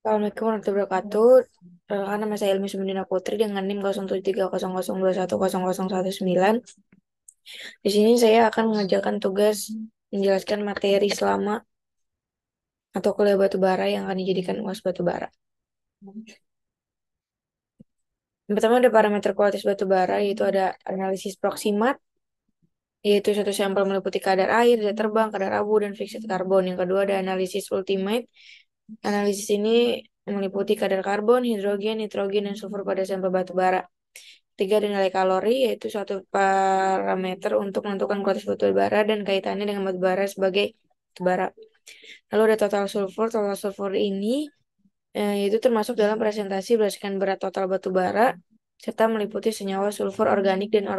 Assalamualaikum warahmatullahi wabarakatuh. Perkenalkan, nama saya Ilmi Sumendina Putri dengan NIM 0730021119. Di sini saya akan mengerjakan tugas menjelaskan materi selama atau kuliah batu bara yang akan dijadikan UAS batu bara. Yang pertama ada parameter kualitas batu bara, yaitu ada analisis proksimat, yaitu suatu sampel meliputi kadar air, zat terbang, kadar abu, dan fiksit karbon. Yang kedua ada analisis ultimate. Analisis ini meliputi kadar karbon, hidrogen, nitrogen, dan sulfur pada sampel batu bara. Tiga ada nilai kalori, yaitu suatu parameter untuk menentukan kualitas batu bara dan kaitannya dengan batu bara sebagai batu bara. Lalu ada total sulfur. Total sulfur ini yaitu termasuk dalam presentasi berdasarkan berat total batu bara serta meliputi senyawa sulfur organik dan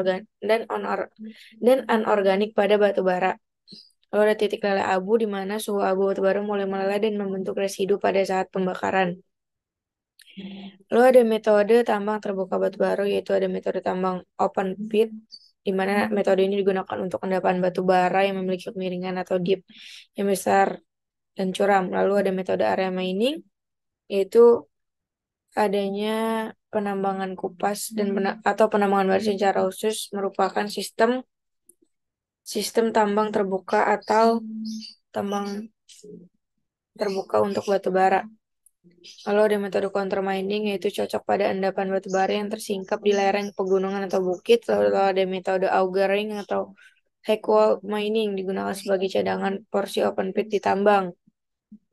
anorganik pada batu bara. Lalu ada titik leleh abu, di mana suhu abu batu bara mulai meleleh dan membentuk residu pada saat pembakaran. Lalu ada metode tambang terbuka batu bara, yaitu ada metode tambang open pit, di mana metode ini digunakan untuk endapan batu bara yang memiliki kemiringan atau dip yang besar dan curam. Lalu ada metode area mining, yaitu adanya penambangan kupas atau penambangan baris secara khusus merupakan sistem tambang terbuka atau tambang terbuka untuk batu bara. Lalu ada metode counter mining, yaitu cocok pada endapan batu bara yang tersingkap di lereng pegunungan atau bukit. Lalu ada metode augering atau high wall mining, digunakan sebagai cadangan porsi open pit di tambang.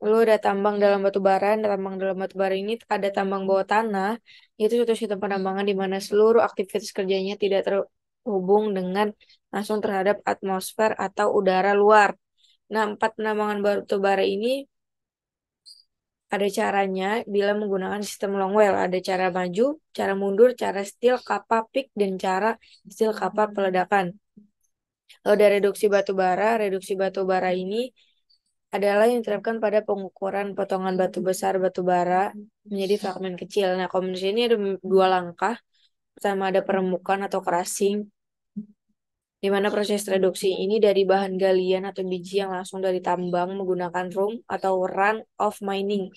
Lalu ada tambang dalam batu bara. Tambang dalam batu bara ini ada tambang bawah tanah, yaitu suatu sistem penambangan di mana seluruh aktivitas kerjanya tidak terhubung dengan langsung terhadap atmosfer atau udara luar. Nah, 4 penambangan batu bara ini ada caranya bila menggunakan sistem long well. Ada cara maju, cara mundur, cara steel, kappa, pick, dan cara steel, kappa, peledakan. Lalu ada reduksi batu bara. Reduksi batu bara ini adalah yang diterapkan pada pengukuran potongan batu besar batu bara menjadi fragmen kecil. Nah, komunis ini ada dua langkah. Pertama ada peremukan atau crushing, di mana proses reduksi ini dari bahan galian atau biji yang langsung dari tambang menggunakan room atau run of mining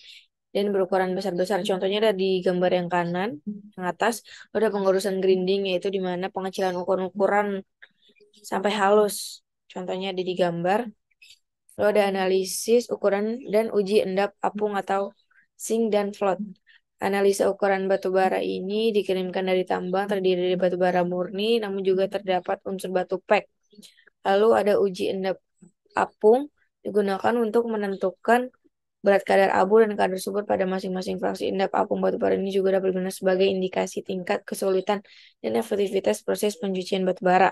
dan berukuran besar-besar. Contohnya ada di gambar yang kanan, yang atas. Ada pengurusan grinding, yaitu di mana pengecilan ukuran-ukuran sampai halus. Contohnya ada di gambar. Lalu ada analisis ukuran dan uji endap apung atau sink dan float. Analisa ukuran batu bara ini dikirimkan dari tambang terdiri dari batu bara murni, namun juga terdapat unsur batu pek. Lalu ada uji endap apung, digunakan untuk menentukan berat kadar abu dan kadar subur pada masing-masing fraksi. Endap apung batu bara ini juga dapat digunakan sebagai indikasi tingkat kesulitan dan efektivitas proses pencucian batu bara.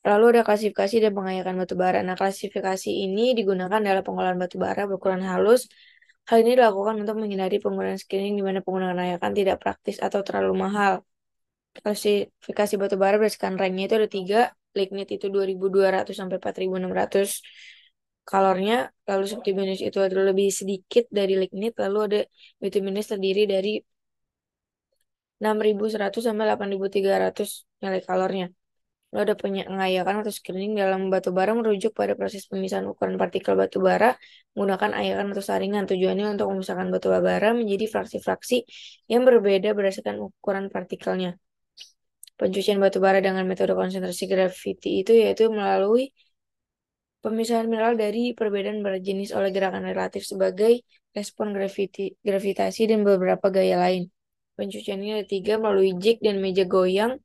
Lalu ada klasifikasi dan pengayakan batu bara. Nah, klasifikasi ini digunakan dalam pengolahan batu bara berukuran halus. Hal ini dilakukan untuk menghindari penggunaan screening di mana penggunaan ayakan tidak praktis atau terlalu mahal. Klasifikasi batu bara berdasarkan ranknya itu ada 3. Lignit itu 2.200 sampai 4.600 kalornya. Lalu subtiminus itu adalah lebih sedikit dari lignit. Lalu ada bituminus terdiri dari 6.100 sampai 8.300 nilai kalornya. Lalu ada pengayakan atau screening dalam batu bara merujuk pada proses pemisahan ukuran partikel batu bara menggunakan ayakan atau saringan. Tujuannya untuk memisahkan batu bara menjadi fraksi-fraksi yang berbeda berdasarkan ukuran partikelnya. Pencucian batu bara dengan metode konsentrasi graviti itu yaitu melalui pemisahan mineral dari perbedaan berat jenis oleh gerakan relatif sebagai respon gravitasi dan beberapa gaya lain. Pencucian ini ada 3, melalui jig dan meja goyang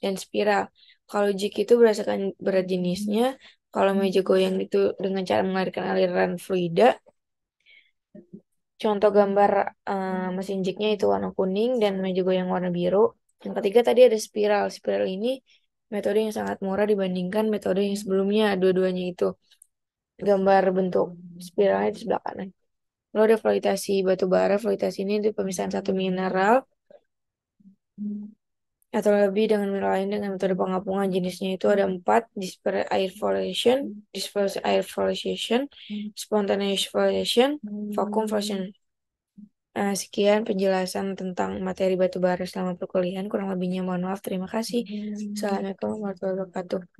dan spiral. Kalau jig itu berdasarkan berat jenisnya, kalau meja goyang itu dengan cara mengalirkan aliran fluida. Contoh gambar mesin jignya itu warna kuning dan meja goyang warna biru. Yang ketiga tadi ada spiral. Spiral ini metode yang sangat murah dibandingkan metode yang sebelumnya. Dua-duanya itu gambar bentuk spiralnya di sebelah kanan. Lalu ada fluidasi batu bara. Fluidasi ini di pemisahan satu mineral atau lebih dengan mineral lain dengan metode pengapungan. Jenisnya itu ada 4: disperse air flocculation, spontaneous flocculation, vacuum flocculation. Sekian penjelasan tentang materi batu bara selama perkuliahan. Kurang lebihnya mohon maaf. Terima kasih. Assalamualaikum warahmatullahi wabarakatuh.